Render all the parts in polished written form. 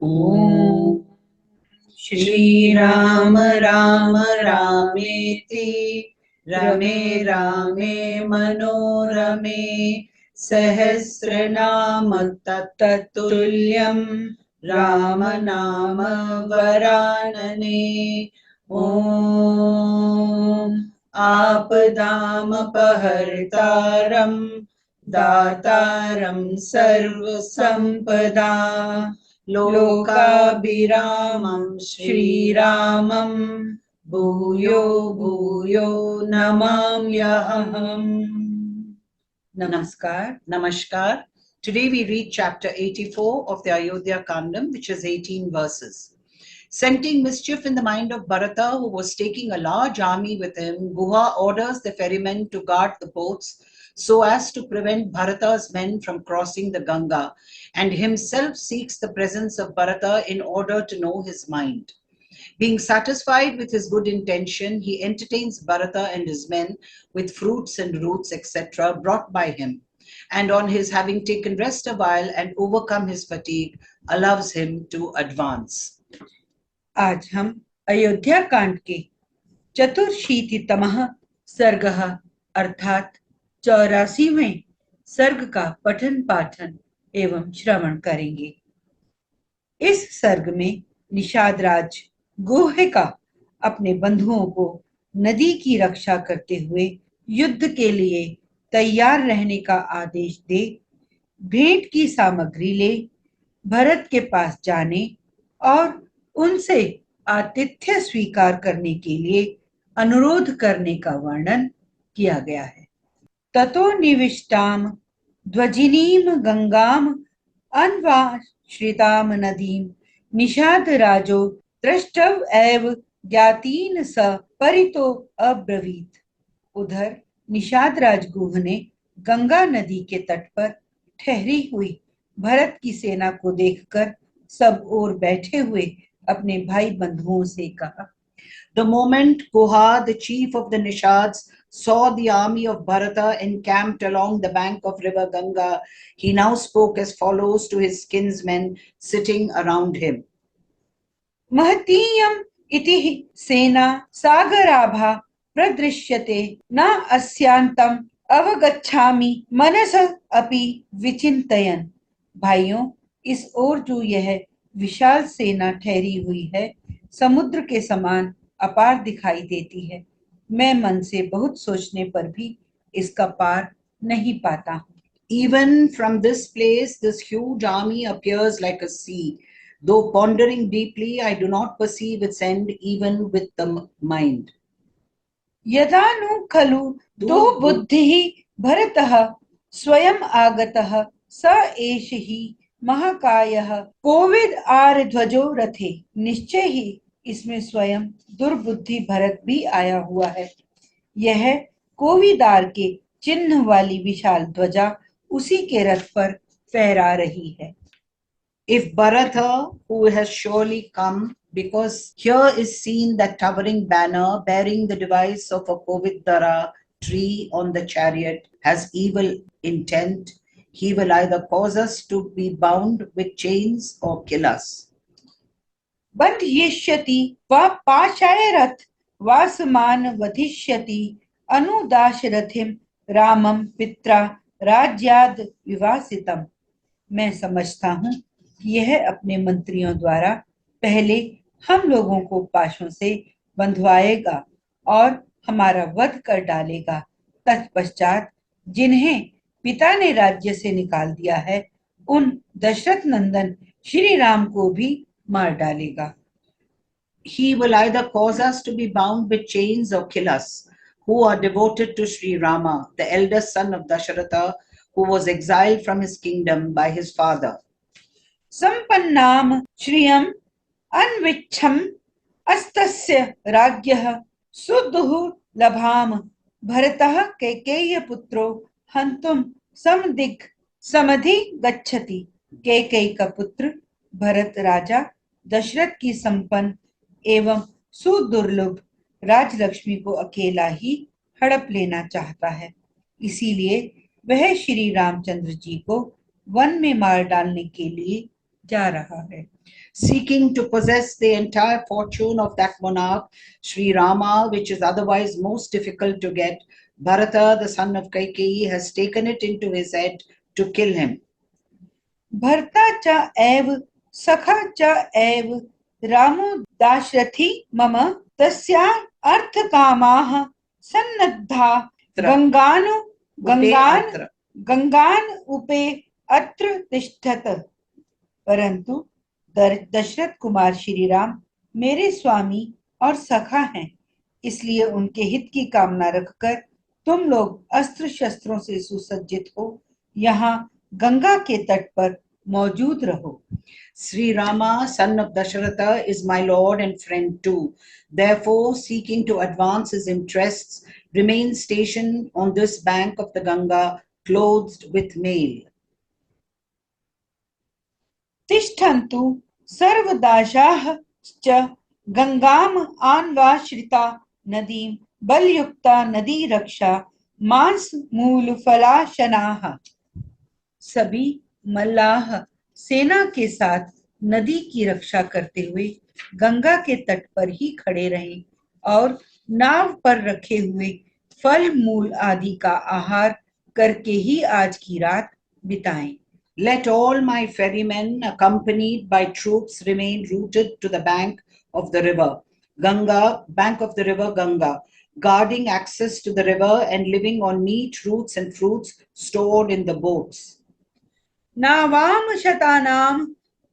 ॐ श्रीराम राम रामेति रमे रामे मनोरमे सहस्रनाम तत्तुल्यं राम नाम वरानने। ॐ आपदामपहर्तारं दातारं सर्वसम्पदा लोकाभिरामं श्रीरामं भूयो भूयो नमाम्यहम्। Namaskar. Today we read chapter 84 of the Ayodhya Kandam, which is 18 verses. Scenting mischief in the mind of Bharata, who was taking a large army with him, Guha orders the ferrymen to guard the boats so as to prevent Bharata's men from crossing the Ganga, and himself seeks the presence of Bharata in order to know his mind. Being satisfied with his good intention, he entertains Bharata and his men with fruits and roots, etc., brought by him, and on his having taken rest a while and overcome his fatigue, allows him to advance. आज हम अयोध्या कांड के चतुर्शीतितमः सर्गः अर्थात 84वें सर्ग का पठन पाठन एवं श्रवण करेंगे। इस सर्ग में निषाद राज गुह का अपने बंधुओं को नदी की रक्षा करते हुए युद्ध के लिए तैयार रहने का आदेश दे, भेंट की सामग्री ले, भरत के पास जाने और उनसे आतिथ्य स्वीकार करने के लिए अनुरोध करने का वर्णन किया गया है। ततो निविष्टाम ध्वजिनीम गंगाम अन्वाश्रिताम नदीम निषाद राजो द्रष्टव एव ज्ञातीन स परितो अब्रवीत। उधर निषाद राजगुह ने गंगा नदी के तट पर ठहरी हुई भरत की सेना को देखकर सब ओर बैठे हुए अपने भाई बंधुओं से कहा। The moment Guha, the chief of the Nishads, saw the army of Bharata encamped along the bank of river Ganga, he now spoke as follows to his kinsmen sitting around him. महतीयम इति सेना सागराभा प्रदृश्यते न अस्यांतम अवगच्छामि मनस अपि विचिन्तयन्। भाइयों, इस ओर जो यह विशाल सेना ठहरी हुई है, समुद्र के समान अपार दिखाई देती है। मैं मन से बहुत सोचने पर भी इसका पार नहीं पाता हूँ। Even from this place, this huge army appears like a sea. Though pondering deeply, I do not perceive its end even with the mind. यदानु खलु तो बुद्धिः भरतः स्वयं आगतः स एष हि महाकायः कोविद आर्ध्वजो रथे। निश्चय ही इसमें स्वयं दुर्बुद्धि भरत भी आया हुआ है। यह कोविदार के चिन्ह वाली विशाल ध्वजा उसी के रथ पर फहरा रही है। If Bharata, who has surely come, because here is seen that towering banner bearing the device of a Kovidara tree on the chariot, has evil intent, he will either cause us to be bound with chains or kill us. बन्धयिष्यति वा पाशायरथ वासमान वधिष्यति अनुदाशरथिम रामम पित्रा राज्याद विवासितम। मैं समझता हूँ कि यह अपने मंत्रियों द्वारा पहले हम लोगों को पाशों से बंधवाएगा और हमारा वध कर डालेगा। तत्पश्चात जिन्हें पिता ने राज्य से निकाल दिया है, उन दशरथ नंदन श्री राम को भी मार डालेगा। He will either cause us to be bound with chains or kill us, who are devoted to Sri Rama, the eldest son of Dasharatha, who was exiled from his kingdom by his father. संपन्नाम श्रियम अन्विच्छम अस्तस्य राज्ञः सुदुः लभाम भरतः कैकेय्य पुत्रो हन्तुम समधि गच्छति। कैकेयी का पुत्र भरत राजा दशरथ की संपन्न एवं सुदुर्लभ राजलक्ष्मी को अकेला ही हड़प लेना चाहता है। इसीलिए वह श्री रामचंद्र जी को वन में मार डालने के लिए जा रहा है। Seeking to possess the entire fortune of that monarch, Sri Rama, which is otherwise most difficult to get, Bharata, the son of Kaikeyi, has taken it into his head to kill him. भर्ता च एव सखा च एव रामो दाशरथी मम तस्या अर्थकामाः सन्नद्धा गंगानु गंगान Upe गंगान उपे अत्र तिष्ठत। परंतु दशरथ कुमार श्री राम मेरे स्वामी और सखा हैं, इसलिए उनके हित की कामना रखकर तुम लोग अस्त्र शस्त्रों से सुसज्जित हो यहाँ गंगा के तट पर मौजूद रहो। Sri Rama, son of Dasharatha, is my lord and friend too. Therefore, seeking to advance his interests, remain stationed on this bank of the Ganga, clothed with mail. तिष्ठन्तु सर्वदाशाः च गंगाम आन्वाश्रिता नदीं बलयुक्ता नदी रक्षा मांस मूल फलाशनाः। सभी मल्लाह सेना के साथ नदी की रक्षा करते हुए गंगा के तट पर ही खड़े रहें और नाव पर रखे हुए फल मूल आदि का आहार करके ही आज की रात बिताएं। Let all my ferrymen, accompanied by troops, remain rooted to the bank of the river Ganga, bank of the river Ganga, guarding access to the river and living on meat, roots, and fruits stored in the boats. नावाम शतानाम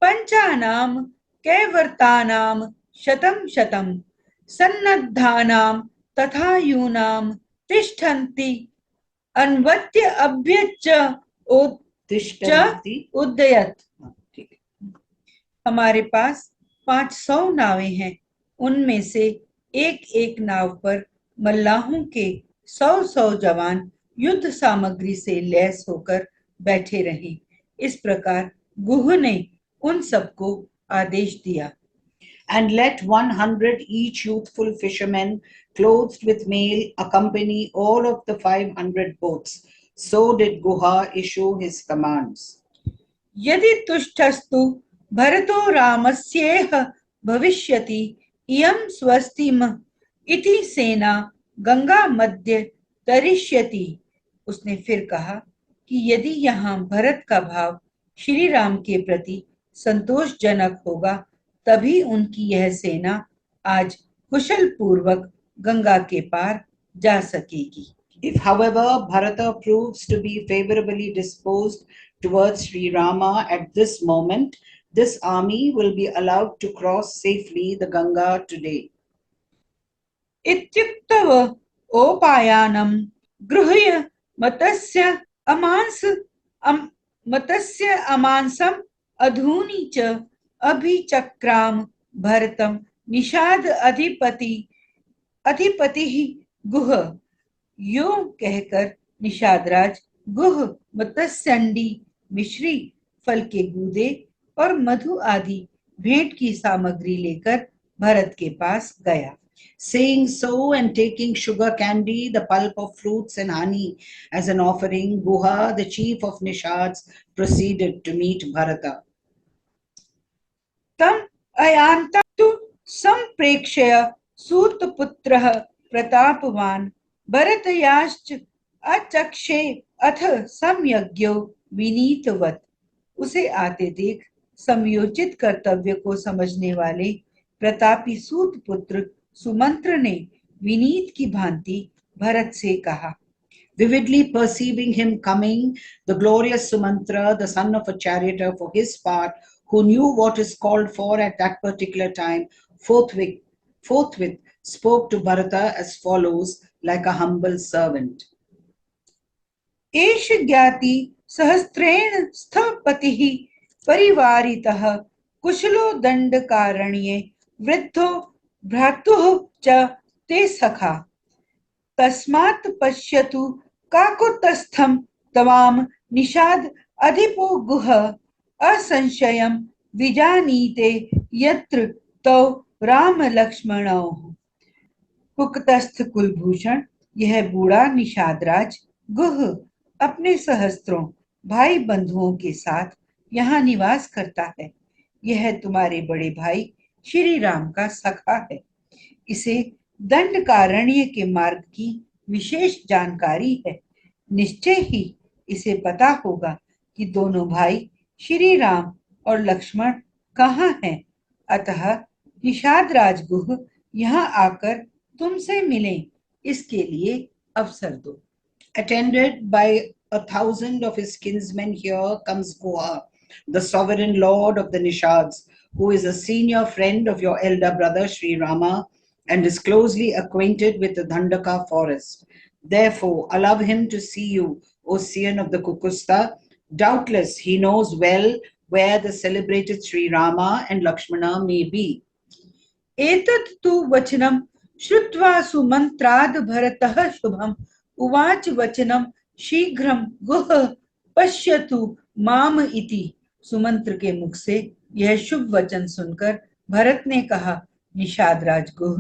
पंचानाम कैवर्तानाम शतम शतम सन्नद्धानाम तथा यूनाम तिष्ठन्ति अन्वत्य अभ्यच्च उद्यत। हमारे पास 500 नावें हैं, उनमें से एक एक नाव पर मल्लाहों के 100 जवान युद्ध सामग्री से लैस होकर बैठे रहे। इस प्रकार गुह ने उन सबको आदेश दिया। And let 100 each youthful fishermen clothed with mail accompany all of the 500 boats. So did Guha issue his commands. यदि तुष्टस्तु भरतो रामस्येह भविष्यति इयं स्वस्तिम इति सेना गंगा मध्य तरिष्यति। उसने फिर कहा कि यदि यहाँ भरत का भाव श्री राम के प्रति संतोषजनक होगा तभी उनकी यह सेना आज कुशल पूर्वक गंगा के पार जा सकेगी। If, however, Bharata proves to be favorably disposed towards Sri Rama at this moment, this army will be allowed to cross safely the Ganga today. इत्युक्तव ओपायानं गृह्य मतस्य अमांसम अधूनि च अभिचक्राम भरतम निषाद अधिपति गुह। यूं कहकर निषादराज गुह मत्स्यंडी मिश्री फल के गूदे और मधु आदि भेंट की सामग्री लेकर भरत के पास गया। Saying so and taking sugar candy, the pulp of fruits and honey as an offering, Guha, the chief of Nishads, proceeded to meet Bharata. तम अयांतं तु संप्रेक्ष्य सूतपुत्रः प्रतापवान भरतयाश्च अचक्षे अथ सम्यग्यो विनीतवत्। उसे आते देख समयोचित कर्तव्य को समझने वाले प्रतापी सूत पुत्र सुमंत्र ने विनीत की भांति भरत से कहा। Vividly perceiving him coming, the glorious Sumantra, the son of a charioteer, for his part, who knew what is called for at that particular time, forthwith spoke to Bharata as follows, like a humble servant. एष ज्ञाति सहस्त्रेण स्थपतिः परिवारितः कुशलो दंडकारण्ये वृद्धो भ्रातुः च ते सखा तस्मात् पश्यतु काकुत्स्थं तवाम निषाद अधिपो गुह असंशयं विजानीते यत्र तौ राम लक्ष्मणौ। कुकतस्थ कुलभूषण यह बूढ़ा निषादराज गुह अपने सहस्त्रों भाई बंधुओं के साथ यहाँ निवास करता है। यह तुम्हारे बड़े भाई श्री राम का सखा है। इसे दंडकारण्य के मार्ग की विशेष जानकारी है। निश्चय ही इसे पता होगा कि दोनों भाई श्री राम और लक्ष्मण कहाँ हैं। अतः निषाद राजगुह यहाँ आकर तुमसे मिलें, इसके लिए अवसर दो। Attended by 1,000 of his kinsmen, here comes Guha, the sovereign lord of the Nishads, who is a senior friend of your elder brother Sri Rama and is closely acquainted with the Dandaka forest. Therefore, allow him to see you, O Sian of the Kukusta. Doubtless he knows well where the celebrated Sri Rama and Lakshmana may be. एतत् तु वचनं श्रुत्वा सुमन्त्राद् भरतः शुभम् उवाच वचनं शीघ्रं गुह पश्यतु माम इति। सुमंत्र के मुख से यह शुभ वचन सुनकर भरत ने कहा, निषाद राजगुह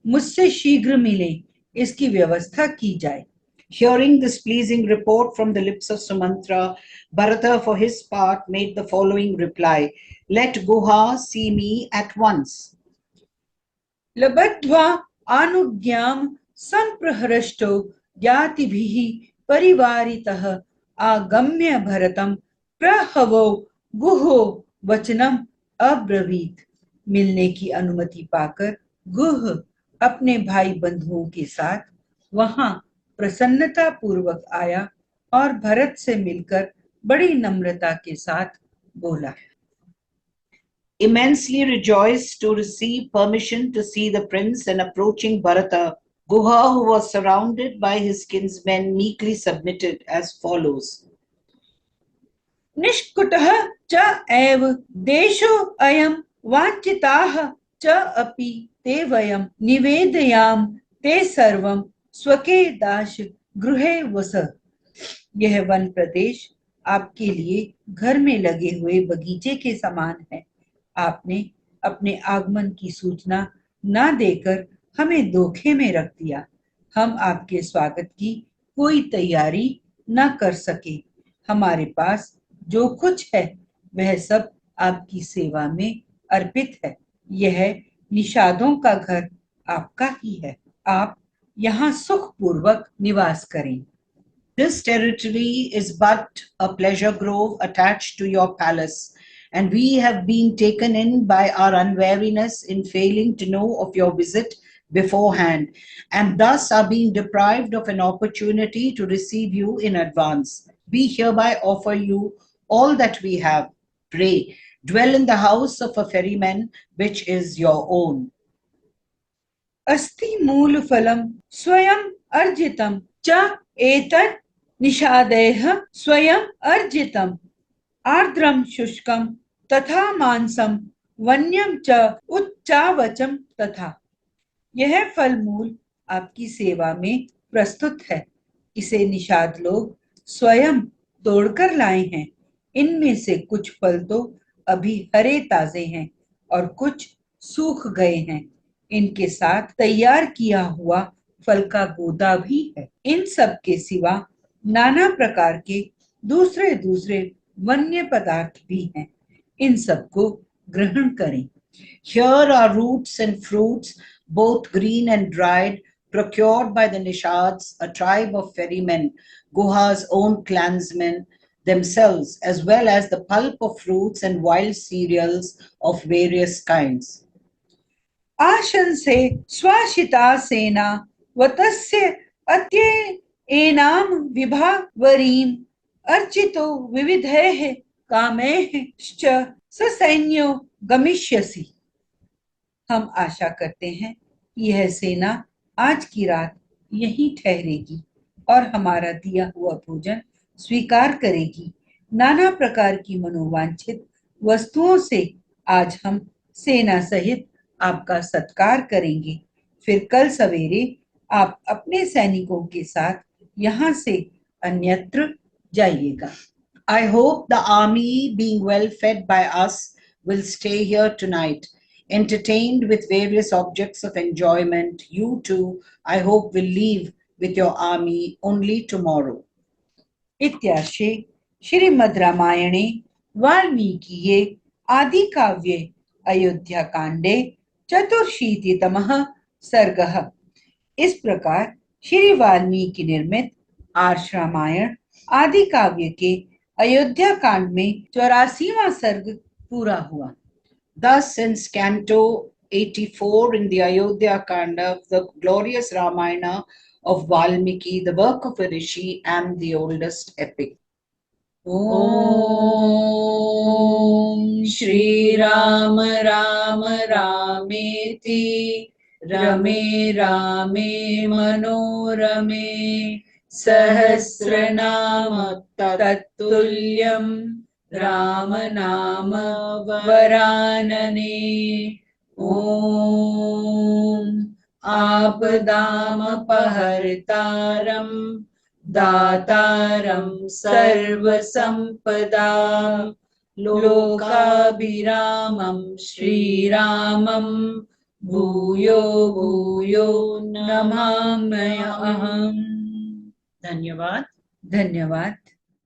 मुझसे शीघ्र मिले, इसकी व्यवस्था की जाए। Hearing this pleasing report from the lips of Sumantra, Bharata for his part made the following reply: Let Guha see me at once. लब्ध्वा अनुज्ञां संप्रहृष्टो ज्ञातिभिः परिवारितः आगम्य भरतं प्रहवो गुहो वचनम अब्रवीत। मिलने की अनुमति पाकर गुह अपने भाई बंधुओं के साथ वहां प्रसन्नता पूर्वक आया और भरत से मिलकर बड़ी नम्रता के साथ बोला। Immensely rejoiced to receive permission to see the prince and approaching Bharata, Guha, who was surrounded by his kinsmen, meekly submitted as follows. निष्कुटः च एव देशो अयं वाञ्छिताः च अपि ते वयं निवेदयाम ते सर्वं स्वके दाश गृहे वस। यह वन प्रदेश आपके लिए घर में लगे हुए बगीचे के समान है। आपने अपने आगमन की सूचना न देकर हमें धोखे में रख दिया। हम आपके स्वागत की कोई तैयारी न कर सके। हमारे पास जो कुछ है वह सब आपकी सेवा में अर्पित है। यह निषादों का घर आपका ही है। आप यहाँ सुखपूर्वक निवास करें। This territory is but a pleasure grove attached to your palace, and we have been taken in by our unwariness in failing to know of your visit beforehand, and thus are being deprived of an opportunity to receive you in advance. We hereby offer you all that we have. Pray, dwell in the house of a ferryman, which is your own. अस्ति मूल फलम स्वयं अर्जितम च एतत् निषादैः स्वयं अर्जितम आर्द्रम शुष्कम तथा मांसम वन्यम च उच्चावचम तथा। यह फल मूल आपकी सेवा में प्रस्तुत है। इसे निषाद लोग स्वयं तोड़कर लाए हैं। इनमें से कुछ फल तो अभी हरे ताजे हैं और कुछ सूख गए हैं। इनके साथ तैयार किया हुआ फल का गोदा भी है। इन सब के सिवा नाना प्रकार के दूसरे दूसरे वन्य पदार्थ भी हैं। इन सब को ग्रहण करें। Here are roots and fruits, both green and dried, procured by the Nishads, a tribe of ferrymen, Guha's own clansmen themselves, as well as the pulp of fruits and wild cereals of various kinds. आशंसे स्वाशिता सेना वतस्य अत्येनाम विभावरीम अर्चितो विविधैः कामैः च ससैन्यो गमिष्यसि। हम आशा करते हैं कि यह सेना आज की रात यहीं ठहरेगी और हमारा दिया हुआ भोजन स्वीकार करेगी। नाना प्रकार की मनोवांछित वस्तुओं से आज हम सेना सहित आपका सत्कार करेंगे। फिर कल सवेरे आप अपने सैनिकों के साथ यहाँ से अन्यत्र जाइएगा। I hope the army, being well fed by us, will stay here tonight, entertained with various objects of enjoyment. You too, I hope, will leave with your army only tomorrow. इत्यार्षे श्रीमद् रामायणे वाल्मीकिये आदि काव्ये अयोध्या कांडे चतुर्शीतितमः सर्गः। इस प्रकार श्री वाल्मीकि निर्मित आर्ष रामायण आदि काव्य के अयोध्या कांड में 84वां सर्ग पूरा हुआ। Thus, since Canto 84 in the Ayodhya Kanda of the glorious Ramayana of Valmiki, the work of a rishi and the oldest epic. Om Shri Ram Ram Rameeti Rame Rame Manorame Sahasranama Tattulям Ram नाम वरानने। ओम आपदामपहर्तारं दातारं सर्वसंपदा लोकाभिरामं श्रीरामं भूयो भूयो नमाम्यहम्। धन्यवाद। धन्यवाद।